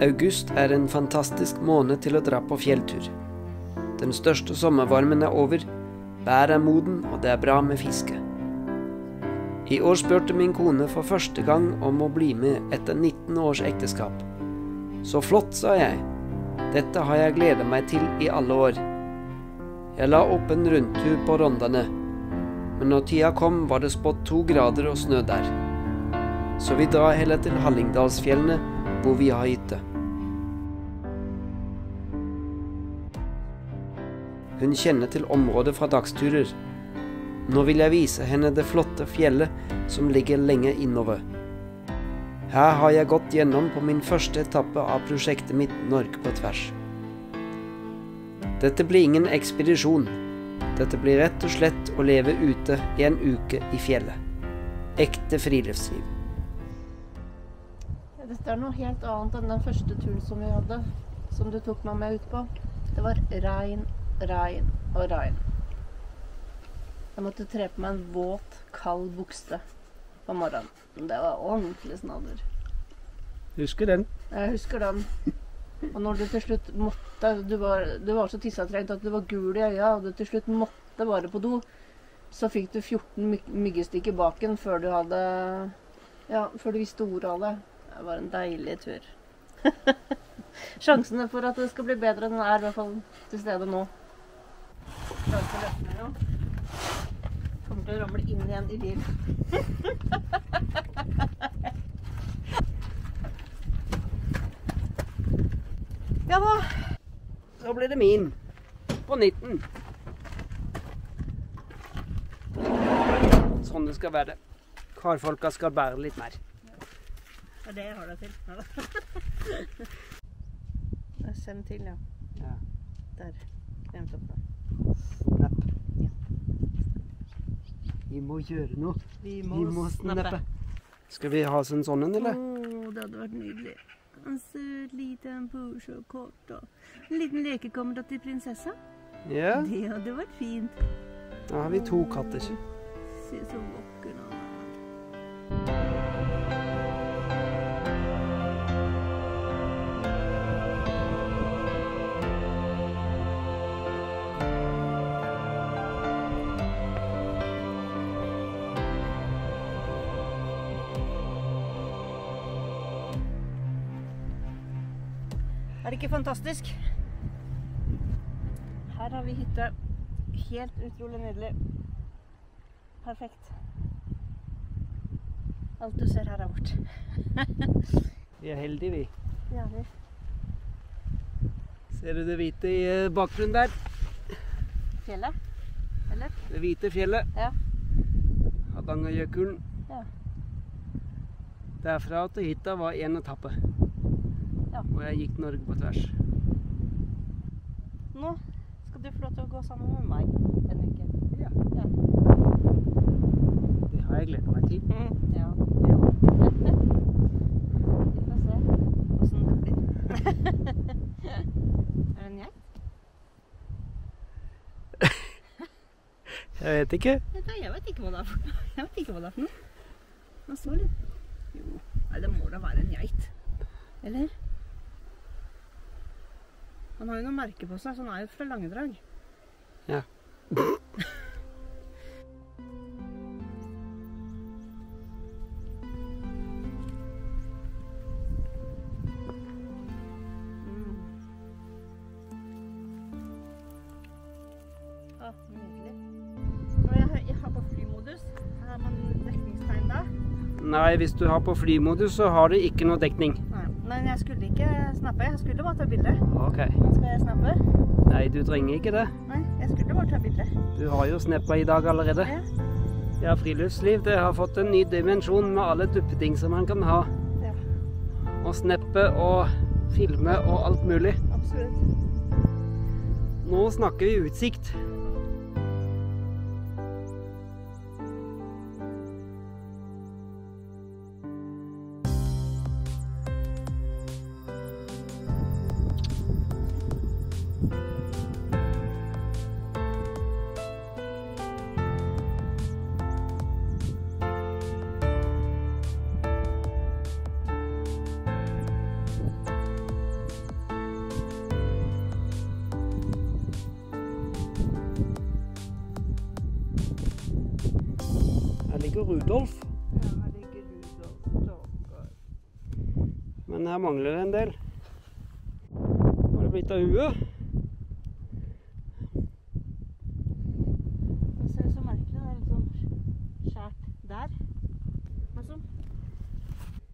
August er en fantastisk måned til å dra på fjelltur. Den største sommervarmen er over, bær er moden og det er bra med fiske. I år spurte min kone for første gang om å bli med etter 19 års ekteskap. Så flott, sa jeg. Dette har jeg gledet meg til i alle år. Jeg la opp en rundtur på Rondane, men når tida kom var det spådd 2 grader og snø der. Så vi drar heller til Hallingdalsfjellene, hvor vi har hytte. Hun kjenner til området fra dagsturer. Nå vil jeg vise henne det flotte fjellet som ligger lenge innover. Her har jeg gått gjennom på min første etappe av prosjektet mitt Norge på tvers. Dette blir ingen ekspedisjon. Dette blir rett og slett å leve ute i en uke i fjellet. Ekte friluftsliv. Dette er noe helt annet enn den første turen som vi hadde, som du tok meg med ut på. Det var regn, regn og regn. Jeg måtte tre på meg en våt, kald bukse på morgenen. Det var ordentlig snadder. Husker den? Jeg husker den. Og når du til slutt måtte, du var så tissetrengt at du var gul i øya, og du til slutt måtte bare på do, så fikk du 14 myggestikk i baken før du visste ordet av det. Det var en deilig tur. Sjansene for at det skal bli bedre, den er i hvert fall til stede nå. Klar til løsning nå. Kommer til å ramle inn igjen i bilen. Ja da. Så blir det min. På 19. Sånn det skal være. Karfolka skal bære litt mer. Det er det jeg har deg til. Send til, ja. Ja. Der. Glemt opp da. Snapp. Ja. Vi må gjøre noe. Vi må snappe. Skal vi ha sånn en, eller? Det hadde vært nydelig. En søt liten pursjokort og en liten lekekamerat til prinsessa. Ja. Det hadde vært fint. Da har vi 2 katter. Se så vakker han er. Er det ikke fantastisk? Her har vi hytte. Helt utrolig nydelig. Perfekt. Alt du ser her er vårt. Vi er heldige, vi. Ja, vi. Ser du det hvite i bakgrunnen der? Fjellet? Eller? Det hvite fjellet. Ja. Hardangerjøkulen. Ja. Derfra til hytta var en etappe. Ja. Og jeg gikk Norge på tvers. Nå skal du få lov til å gå sammen med meg en uke. Ja. Ja. Det har jeg gledet meg til. Ja. Vi får se hvordan det blir. Er det en geit? Jeg vet ikke. Jeg vet ikke hva det er for noe. Jeg vet ikke hva det er for noe. Han står litt. Jo, nei, det må da være en geit. Eller? Han har jo noen merker på seg, så han er jo fra Langedrag. Ja. Nydelig. Når jeg har på flymodus, har man dekningstegn da? Nei, hvis du har på flymodus, så har du ikke noe dekning. Nei, men jeg skulle ikke snappe, jeg skulle bare ta bilde. Ok. Men skal jeg snappe? Nei, du trenger ikke det. Nei, jeg skulle bare ta bilde. Du har jo snappa i dag allerede. Ja. Ja, friluftsliv, det har fått en ny dimensjon med alle duppeting som man kan ha. Ja, Og snappe og filme og alt mulig. absolutt. Nå snakker vi utsikt. ligger Rudolf. Ja, her ligger Rudolf. Stakkar. Men her mangler det en del. Har det blitt av huet? Det ser så merkelig, det er litt sånn skjært der. Men sånn.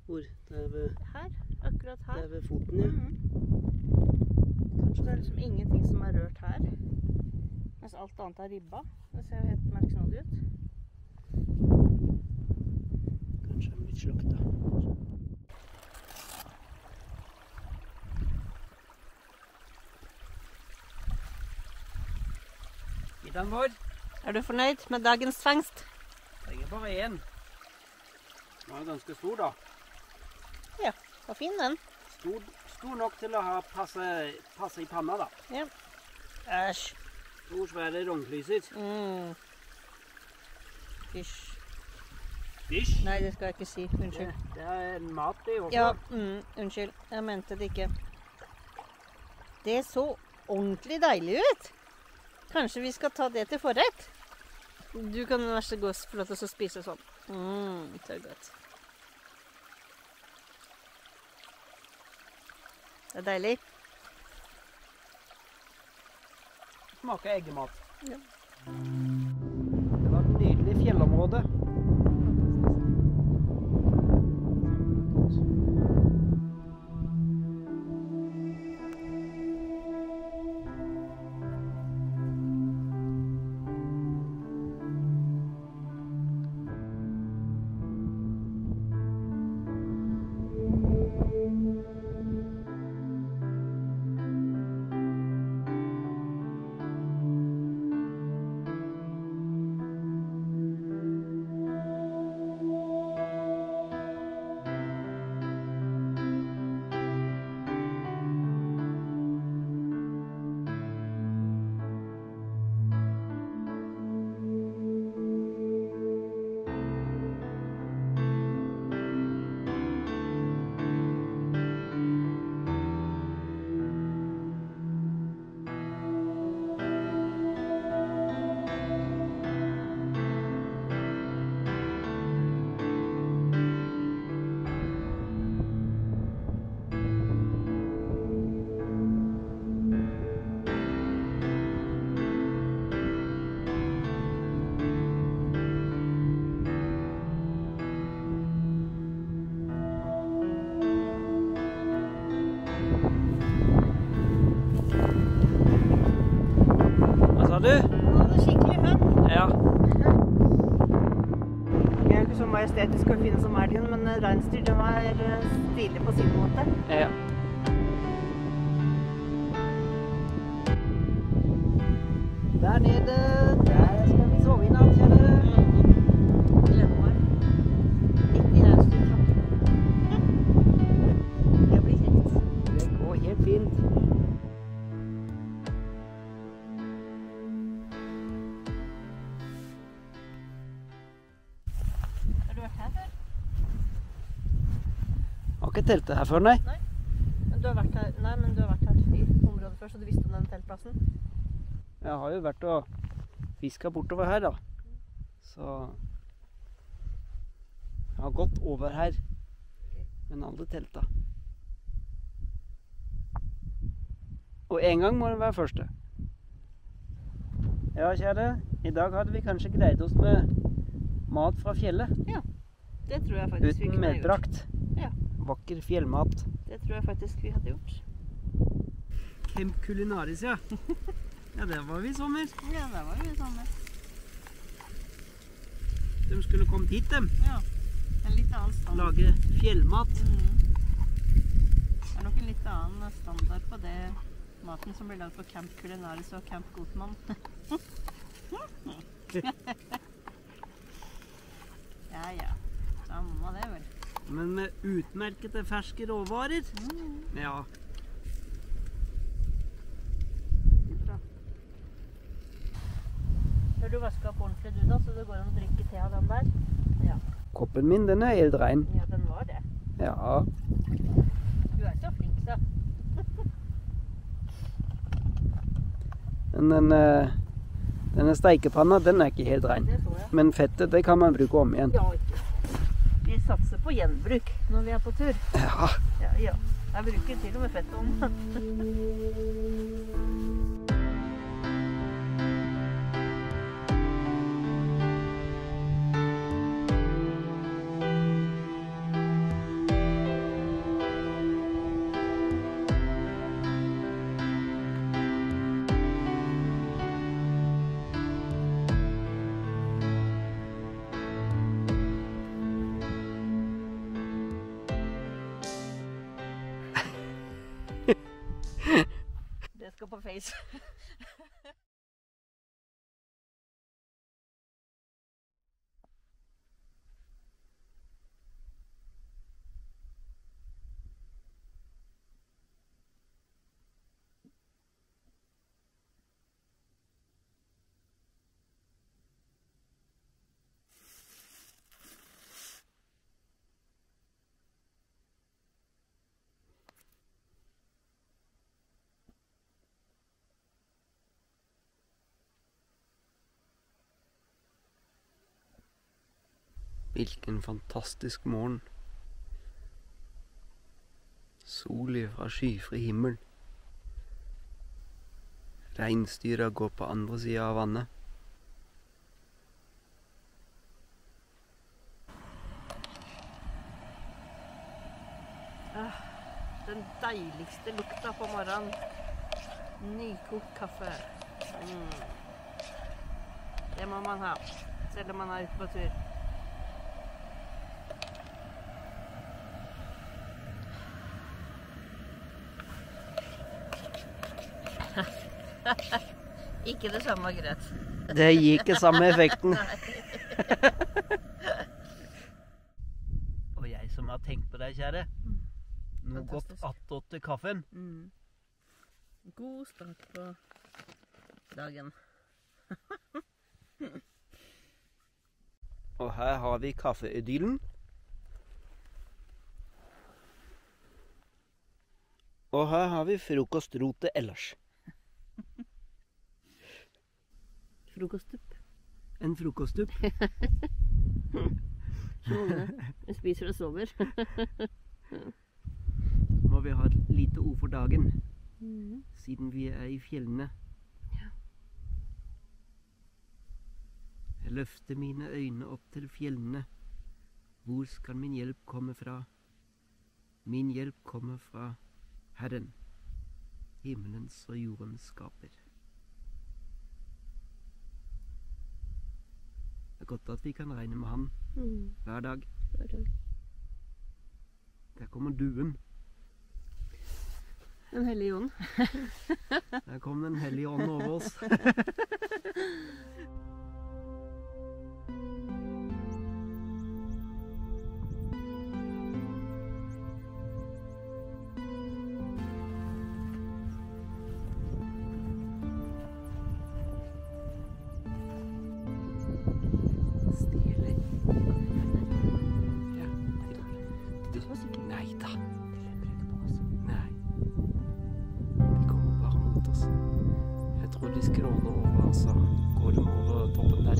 Hvor? Det er ved, Her, akkurat det her. er ved foten, ja. Kanskje det er liksom ingenting som er rørt her. Mens alt annet er ribba. Det ser jo helt merksnodig ut. Kanskje den blitt slakta. Middagen vår. Er du fornøyd med dagens fangst? Jeg er bare én. Den var ganske stor, da. Ja, var fin den. Stor nok til å ha passe i panna, da. Ja. Æsj. Stor, svære rognklyser. Fysj. Fysj? Nei, det skal jeg ikke si. Unnskyld. Det er mat, det også. Ja, unnskyld. Jeg mente det ikke. Det så ordentlig deilig ut. Kanskje vi skal ta det til forrett? Du kan vær så god få lov til å spise sånn. Så godt. Det er deilig. Smaker eggemat. Ja. Det var et nydelig fjellområde. Du? Det var skikkelig hønt. Ja. Jeg er ikke så majestetisk og fin som elgen, men reinsdyr, de er stilig på sin måte. Ja. Der nede, der skal vi sove i natt, kjære. Gleder meg. Litt i reinsdyrflokken. Det blir kjekt. Det går helt fint. Har ikke teltet her før, nei. Men du har vært her, men du har vært her i området før, så du visste om den teltplassen? Jeg har jo vært og fisket bortover her, da. Så jeg har gått over her, men aldri teltet. Og en gang må det være første. Ja, kjære, i dag hadde vi kanskje greid oss med mat fra fjellet. Ja, det tror jeg faktisk vi uten kunne ha gjort. medbrakt. Ja. Vakker fjellmat. Det tror jeg faktisk vi hadde gjort. Camp Culinaris, ja. Ja, der var vi i sommer. Ja, der var vi i sommer. De skulle kommet hit, dem. Ja, en litt annen standard. Lage fjellmat. Det er nok en litt annen standard på det maten som blir laget på Camp Culinaris og Camp Gotman. Ja. Samme det vel. Men med utmerkede ferske råvarer. Ja. Bra. Har du vasket opp ordentlig du da, så det går an å drikke te av den der? Ja. Koppen min, den er helt ren. Ja, den var det. Ja. Du er så flink, så. Men Denne steikepanna, den er ikke helt ren. Det så jeg. Men fettet, det kan man bruke om igjen. Ja, ikke. Vi satser på gjenbruk når vi er på tur. Ja. Ja. Jeg bruker til og med fettet om. Det skal på face. Hvilken fantastisk morgen. Sol fra skyfri himmel. Reinsdyra går på andre siden av vannet. Den deiligste lukta på morgenen. Nykokt kaffe. Det må man ha, selv om man er ute på tur. Ikke det samme, greit. Det gir ikke samme effekten. Og jeg som har tenkt på deg, kjære. Nå godt attåt til kaffen. God start på dagen. Og her har vi kaffeidyllen. Og her har vi frokostrotet ellers. Frokoststupp. En frokoststupp. Jeg spiser og sover. Må vi ha et lite ord for dagen, siden vi er i fjellene. Ja. Jeg løfter mine øyne opp til fjellene. Hvor skal min hjelp komme fra? Min hjelp kommer fra Herren, himmelens og jordens skaper. Det er godt at vi kan regne med han hver dag. Der kommer duen. Den hellige ånd. Der kom den hellige ånd over oss. Stilig. Ja. Nei da. Nei. De kommer bare mot oss. Jeg tror de skråner over, så går de over toppen der.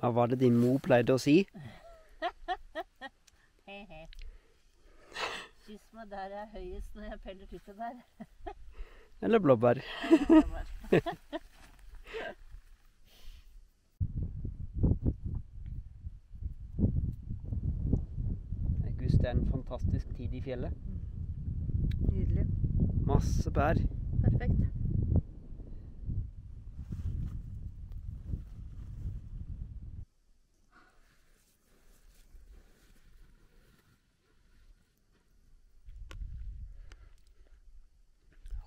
Hva var det din mor pleide å si? He-he. Kyss meg der jeg er høyest når jeg peller typen der. Eller blåbær? August er en fantastisk tid i fjellet. Nydelig. Masse bær. Perfekt.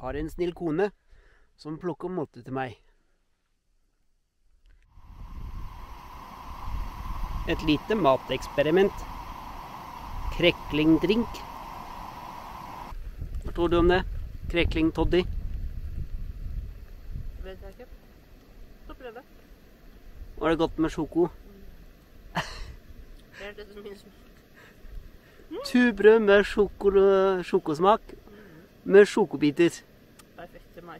Har en snill kone som plukker måte til meg. Et lite mateksperiment. Kreklingdrink. Hva tror du om det? Kreklingtoddy. Vet jeg ikke. Så prøve. Var det godt med sjoko? Det er det som minst. Tubrød med sjokosmak. Med sjokobiter. Perfekt til meg.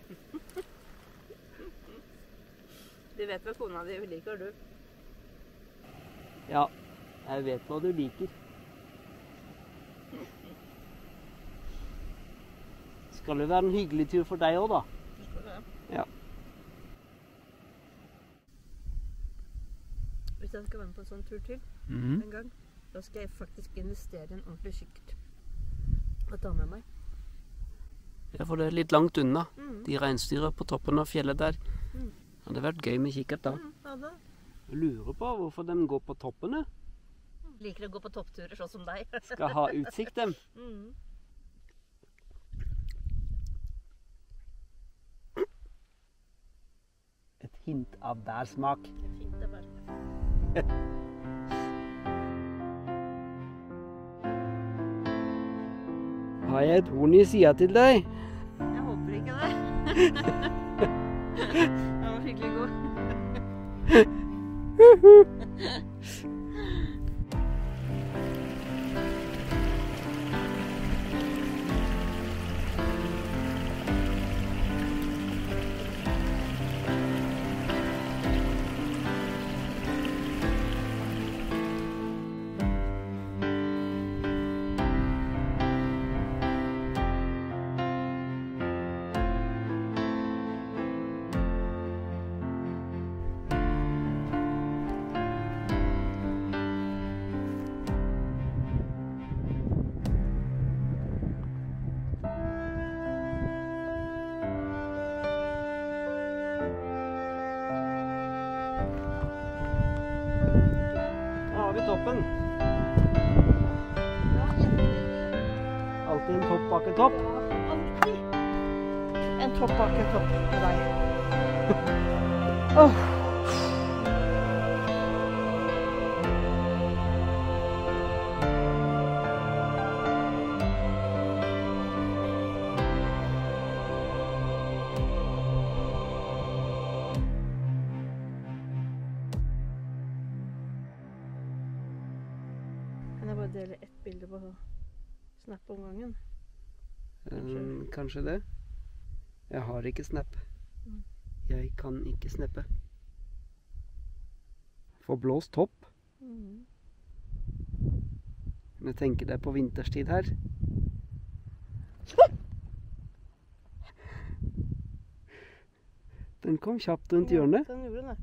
Du vet hva kona di liker, du. Ja, jeg vet hva du liker. Skal det være en hyggelig tur for deg også, da? Skal det. Ja. Hvis jeg skal være med på en sånn tur til en gang, da skal jeg faktisk investere i en ordentlig kikkert. Og ta med meg. Ja, for det er litt langt unna. De reinsdyra på toppen av fjellet der. Det hadde vært gøy med kikkert da. Ja da. Jeg lurer på hvorfor de går på toppene. Liker å gå på toppturer sånn som deg. Skal ha utsikt dem. Et hint av bærsmak. Det er fint det bare. Har jeg et horn i siden til deg? Jeg håper ikke det. Den var skikkelig god. Toppen. Alltid en topp bak en topp. Ja, alltid. En topp bak en topp med deg. Åh. Kan jeg bare dele ett bilde på Snap om gangen? Kanskje det. Jeg har ikke Snap. Jeg kan ikke snappe. Får blåst topp. Men jeg tenker det er på vinterstid her. Den kom kjapt rundt hjørnet. Den gjorde det.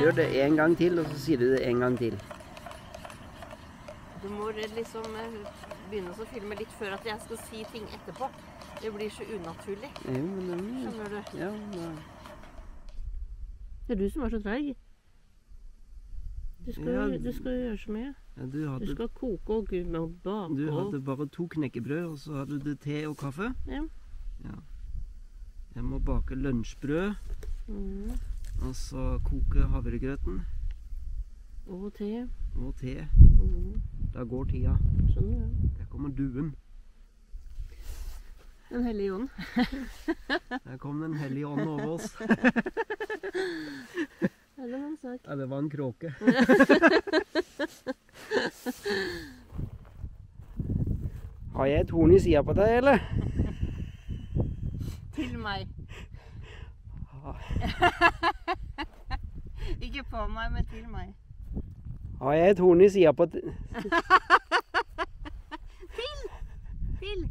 gjør det en gang til, og så sier du det en gang til. Du må liksom begynne å filme litt før at jeg skal si ting etterpå. Det blir så unaturlig. Skjønner du? Ja, Det er du som er så treig. Du skal gjøre så mye. Ja, du skal koke og bake. Du hadde bare 2 knekkebrød, og så hadde du te og kaffe. Ja. Jeg må bake lunsjbrød, og så koke havregrøten. Og te. Da går tida. Skjønner du? Der kommer duen. Den hellige ånd. Der kom den hellige ånd over oss. Eller noen sak. Ja, det var en kråke. Har jeg et horn i siden på deg, eller? Til meg. Ikke på meg, men til meg. Har jeg et horn i siden på deg? Til.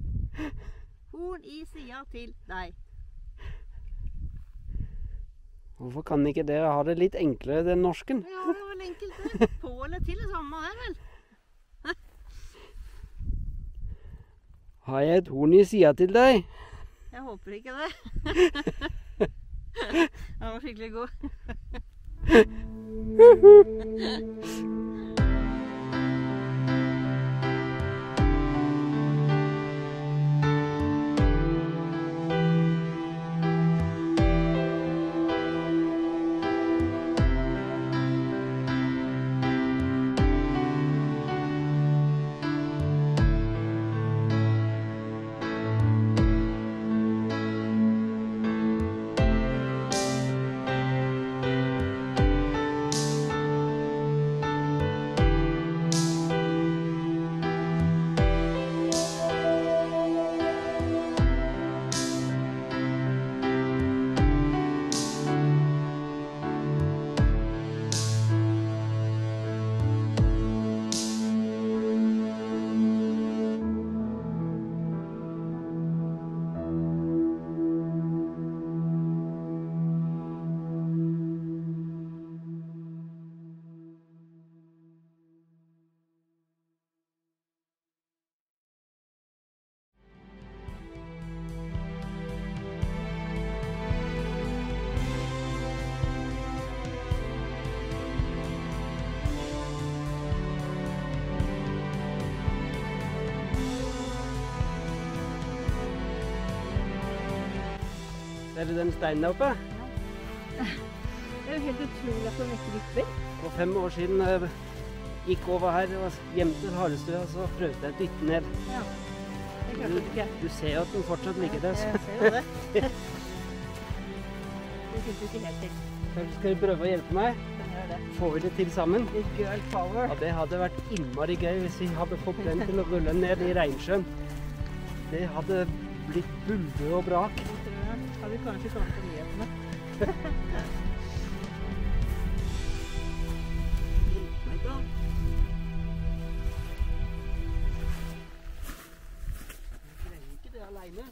Horn i siden til deg. Hvorfor kan ikke dere ha det litt enklere, den norsken? Ja, det var vel enkelt det. På eller til det samme her, vel? Har jeg et horn i siden til deg? Jeg håper ikke det. Den var skikkelig god. Ser du den steinen der oppe? Ja. Det er jo helt utrolig at den ikke vipper. For 5 år siden jeg gikk over her og gjemte Harestøa, så prøvde jeg å dytte ned. Ja, det klarte du ikke. Du ser at den fortsatt ligger der. Jeg ser jo det. Det fikk du ikke helt til. Skal du prøve å hjelpe meg? Den gjør det. Får vi det til sammen? Litt girl power. Ja, det hadde vært innmari gøy hvis vi hadde fått den til å rulle ned i Reinsjøen. Det hadde blitt bulve og brak. Har vi kanskje kommet på nyhetene. Hjelp meg da. Jeg greier ikke det alene.